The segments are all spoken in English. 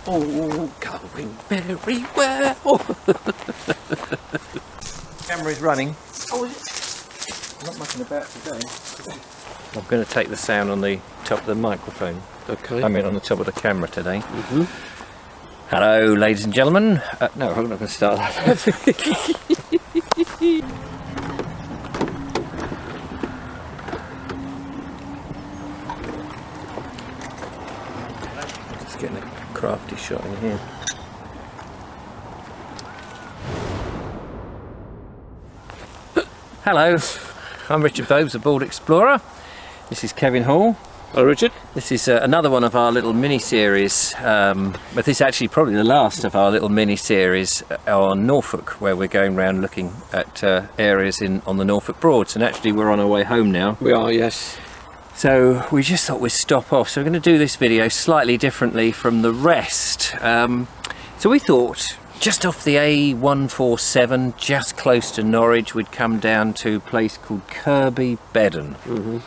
all going very well. Camera is running. Oh, is it? Not mucking about today. I'm going to take the sound on the top of the microphone. Okay. I mean on the top of the camera today. Hello, ladies and gentlemen. No, I'm not going to start that. Just getting a crafty shot in here. Hello, I'm Richard Vobes, a Board Explorer. This is Kevin Hall. Hello, Richard. This is another one of our little mini-series, but this is actually probably the last of our little mini-series on Norfolk, where we're going around looking at areas on the Norfolk Broads, and actually we're on our way home now. We are, yes. So we just thought we'd stop off, so we're going to do this video slightly differently from the rest. So we thought, just off the A147, just close to Norwich, we'd come down to a place called Kirby Bedon.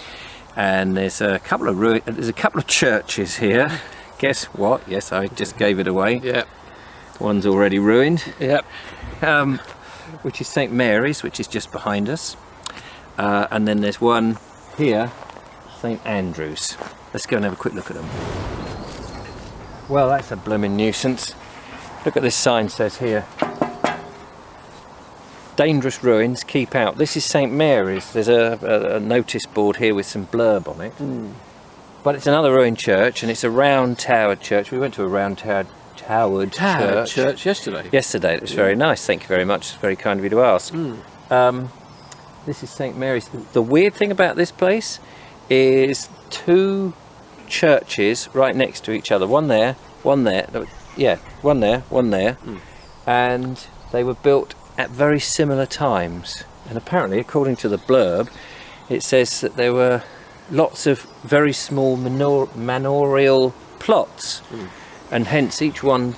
And there's a couple of churches here. Guess what? Yes, I just gave it away. Yeah. One's already ruined. Yep. Which is St Mary's, which is just behind us. And then there's one here, St Andrew's. Let's go and have a quick look at them. Well, that's a blooming nuisance. Look at this sign says here. Dangerous ruins, keep out. This is St Mary's. There's a notice board here with some blurb on it. But it's another ruined church, and it's a round towered church. We went to a round towered church yesterday. Yesterday. It was very nice. Thank you very much. It's very kind of you to ask. This is St Mary's. The weird thing about this place is two churches right next to each other. One there, one there. Yeah, one there, one there. And they were built at very similar times, and apparently, according to the blurb, it says that there were lots of very small manorial plots, and hence each one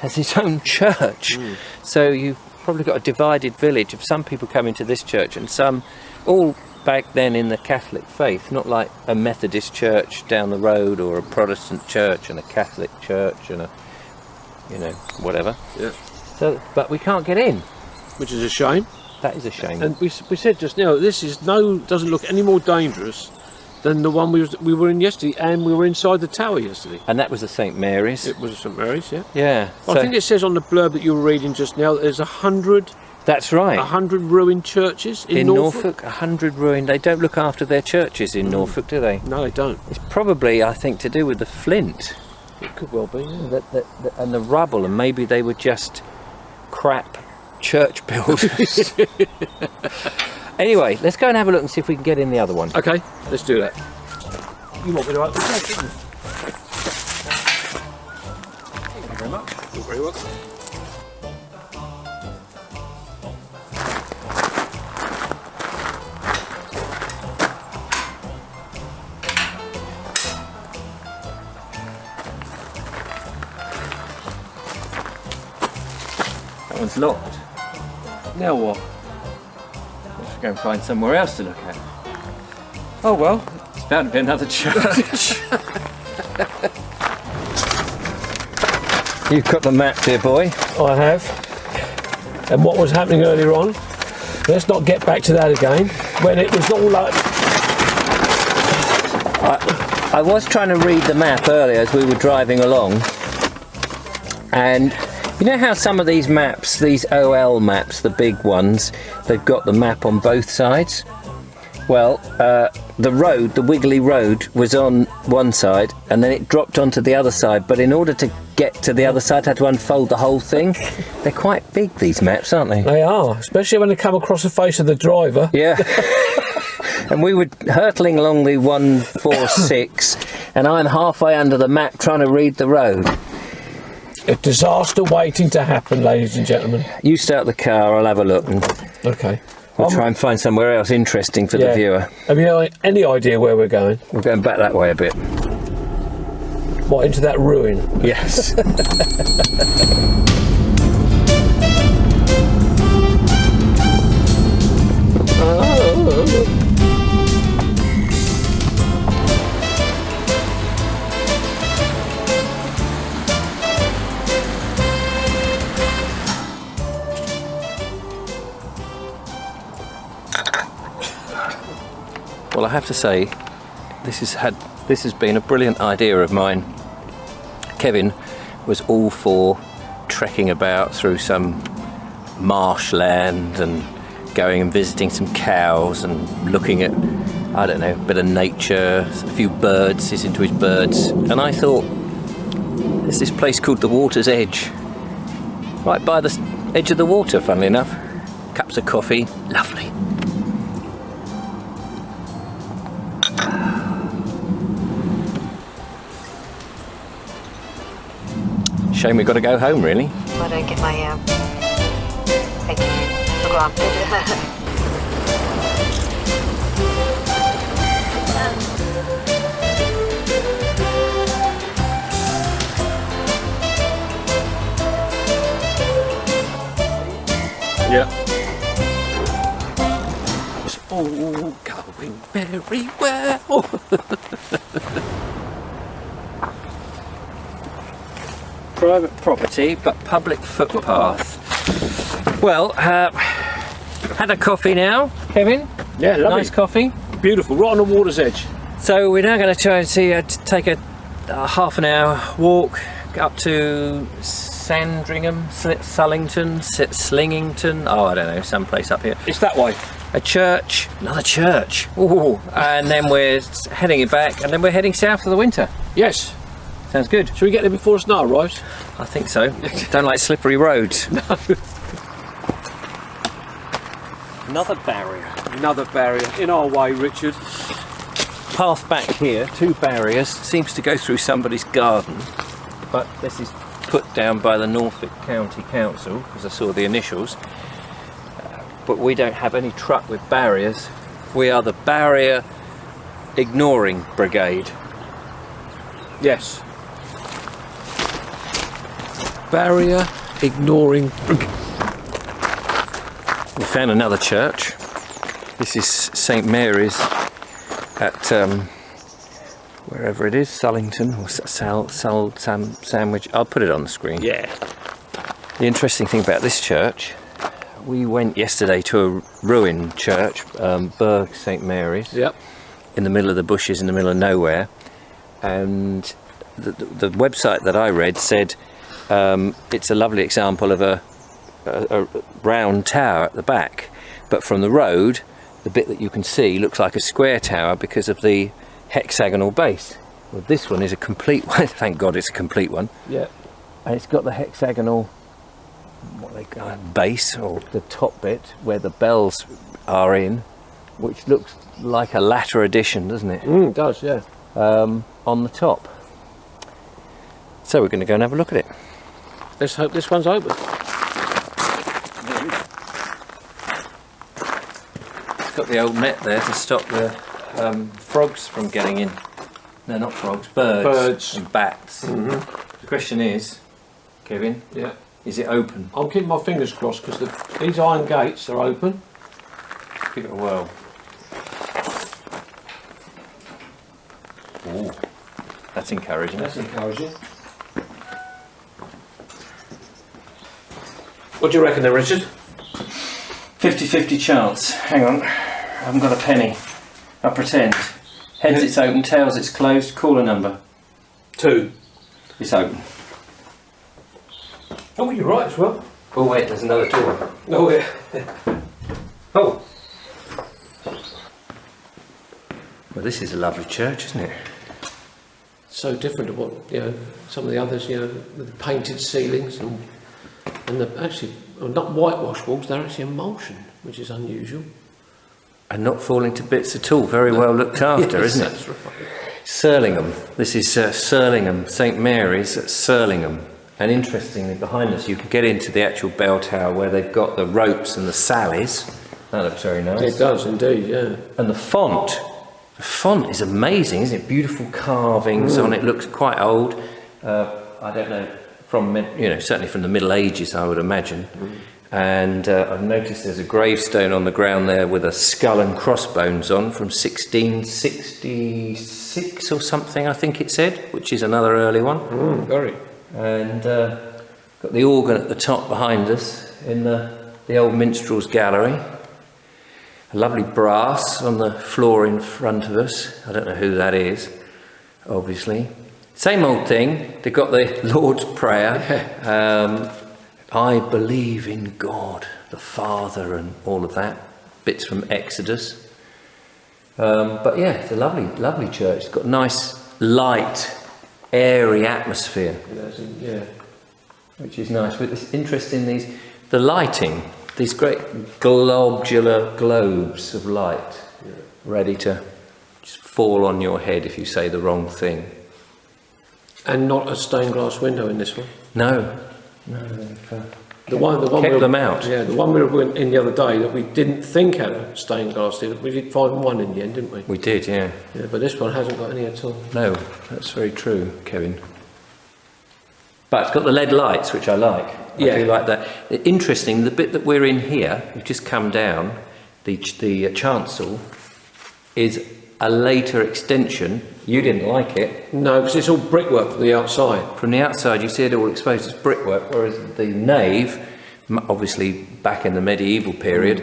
has its own church. So you've probably got a divided village of some people coming to this church and some all back then in the Catholic faith, not like a Methodist church down the road or a Protestant church and a Catholic church and a, you know, whatever. Yeah. So, but we can't get in. Which is a shame. That is a shame. And we said just now, this is doesn't look any more dangerous than the one we were in yesterday, and we were inside the tower yesterday. And that was the St Mary's. It was St Mary's, yeah. Yeah. I think it says on the blurb that you were reading just now that there's 100. That's right. 100 ruined churches in Norfolk. 100 ruined. They don't look after their churches in Norfolk, do they? No, they don't. It's probably, I think, to do with the flint. It could well be. Yeah. And the rubble, and maybe they were just crap church builders. Anyway, let's go and have a look and see if we can get in the other one. Okay, let's do that. You want me to open the gate, didn't you? Thank you very much. You're very welcome. That one's locked. Now what? Let's go and find somewhere else to look at. Oh well, it's bound to be another church. You've got the map, dear boy. I have. And what was happening earlier on, let's not get back to that again, when it was all like... I was trying to read the map earlier as we were driving along, and you know how some of these maps, these OL maps, the big ones, they've got the map on both sides? Well, the road, the wiggly road, was on one side and then it dropped onto the other side, but in order to get to the other side I had to unfold the whole thing. They're quite big, these maps, aren't they? They are, especially when they come across the face of the driver. Yeah. And we were hurtling along the 146 and I'm halfway under the map trying to read the road. A disaster waiting to happen, ladies and gentlemen. You start the car, I'll have a look and okay. We'll try and find somewhere else interesting for the viewer. Have you any idea where we're going? We're going back that way a bit. What, into that ruin? Yes. Well, I have to say, this has been a brilliant idea of mine. Kevin was all for trekking about through some marshland and going and visiting some cows and looking at, I don't know, a bit of nature, a few birds. He's into his birds. And I thought, there's this place called the Water's Edge, right by the edge of the water, funnily enough. Cups of coffee, lovely. Shame we've got to go home, really. I don't get my taken for granted. Yeah. It's all going very well. Private property, but public footpath. Well, had a coffee now, Kevin. Yeah, lovely. Nice coffee. Beautiful, right on the water's edge. So we're now going to try and take a half an hour walk up to Sandringham, Sullington, Slingington. Oh, I don't know, someplace up here. It's that way. A church, another church. Ooh, and then we're heading back, and then we're heading south for the winter. Yes. Sounds good. Should we get there before snow arrives? I think so. Don't like slippery roads. No. Another barrier. Another barrier in our way, Richard. Path back here, 2 barriers, seems to go through somebody's garden, but this is put down by the Norfolk County Council, because I saw the initials. But we don't have any truck with barriers. We are the barrier ignoring brigade. Yes. Barrier ignoring. We found another church. This is St Mary's at wherever it is, Sullington or Sandwich. I'll put it on the screen. Yeah. The interesting thing about this church, we went yesterday to a ruined church, Burgh St Mary's. Yep. In the middle of the bushes, in the middle of nowhere, and the website that I read said it's a lovely example of a round tower at the back, but from the road the bit that you can see looks like a square tower because of the hexagonal base. Well, this one is a complete one. Thank God it's a complete one. Yeah. And it's got the hexagonal base, or the top bit where the bells are in, which looks like a latter addition, doesn't it? It does, yeah. On the top. So we're going to go and have a look at it. Let's hope this one's open. It's got the old net there to stop the frogs from getting in. No, not frogs, birds. And bats. The question is, Kevin, yeah, is it open? I'm keeping my fingers crossed because these iron gates are open. Give it a whirl. Ooh, that's encouraging. That's encouraging. What do you reckon then, Richard? 50-50 chance. Hang on, I haven't got a penny. I pretend. Heads it's open, tails it's closed. Call a number. 2. It's open. Oh, well, you're right as well. Oh wait, there's another door. Oh, yeah. Oh! Well, this is a lovely church, isn't it? So different to what, some of the others, with the painted ceilings and actually, not whitewashed walls, they're actually emulsion, which is unusual. And not falling to bits at all. Very well looked after, Yes, isn't it? That's right. Surlingham. This is Surlingham, St Mary's at Surlingham. And interestingly, behind us, you can get into the actual bell tower where they've got the ropes and the sallies. That looks very nice. It does indeed, yeah. And the font is amazing, isn't it? Beautiful carvings on it. Looks quite old. I don't know, from certainly from the Middle Ages, I would imagine. And I've noticed there's a gravestone on the ground there with a skull and crossbones on from 1666 or something, I think it said, which is another early one. Very. And got the organ at the top behind us in the old minstrel's gallery. A lovely brass on the floor in front of us. I don't know who that is, obviously. Same old thing. They've got the Lord's Prayer. I believe in God, the Father, and all of that. Bits from Exodus. But yeah, it's a lovely, lovely church. It's got a nice, light, airy atmosphere. Yeah. Which is nice. But it's interesting, the lighting, these great globular globes of light, ready to just fall on your head if you say the wrong thing. And not a stained glass window in this one. No. The one kept them out. Yeah, the one we went in the other day that we didn't think had a stained glass did. We did find one in the end, didn't we? We did, yeah. Yeah, but this one hasn't got any at all. No, that's very true, Kevin. But it's got the LED lights, which I like. Yeah. I do like that. Interesting, the bit that we're in here, we've just come down, the chancel, is a later extension. You didn't like it. No, because it's all brickwork from the outside. From the outside, you see it all exposed as brickwork, whereas the nave, obviously back in the medieval period,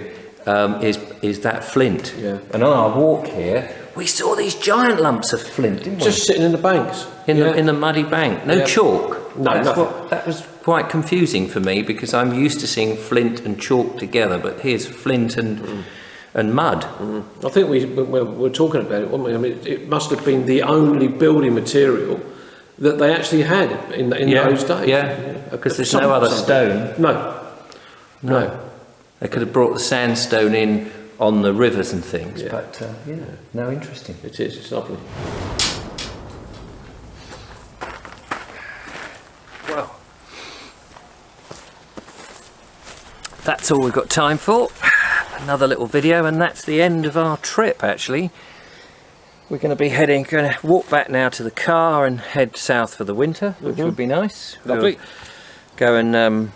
is that flint. Yeah. And on our walk here, we saw these giant lumps of flint, didn't we? Just sitting in the banks. In the muddy bank. No chalk. No, nothing. That was quite confusing for me because I'm used to seeing flint and chalk together, but here's flint and mud. I think we were talking about it, weren't we? I mean, it must have been the only building material that they actually had in those days. Yeah, because there's no other stone. No. They could have brought the sandstone in on the rivers and things, Yeah. but no, interesting. It is, it's lovely. Well, that's all we've got time for. Another little video, and that's the end of our trip. Actually, we're going to walk back now to the car and head south for the winter, which would be nice. Lovely. We'll go and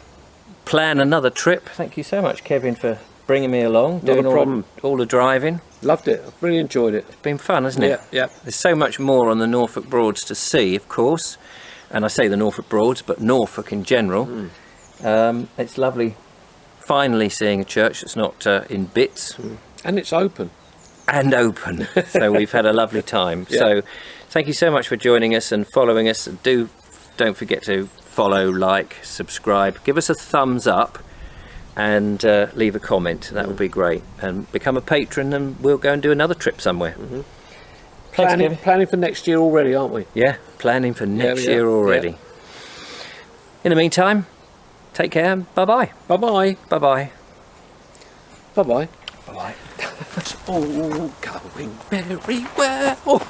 plan another trip. Thank you so much, Kevin, for bringing me along. Not a problem. All the driving. Loved it. I've really enjoyed it. It's been fun, hasn't it? Yeah. There's so much more on the Norfolk Broads to see, of course, and I say the Norfolk Broads, but Norfolk in general. It's lovely. Finally seeing a church that's not in bits. And it's open. And open. So we've had a lovely time. Yeah. So thank you so much for joining us and following us. Don't forget to follow, like, subscribe. Give us a thumbs up and leave a comment. That would be great. And become a patron and we'll go and do another trip somewhere. Planning for next year already, aren't we? Yeah, planning for next year already. Yeah. In the meantime, take care. Bye-bye. Bye-bye. Bye-bye. Bye-bye. Bye-bye. It's all going very well.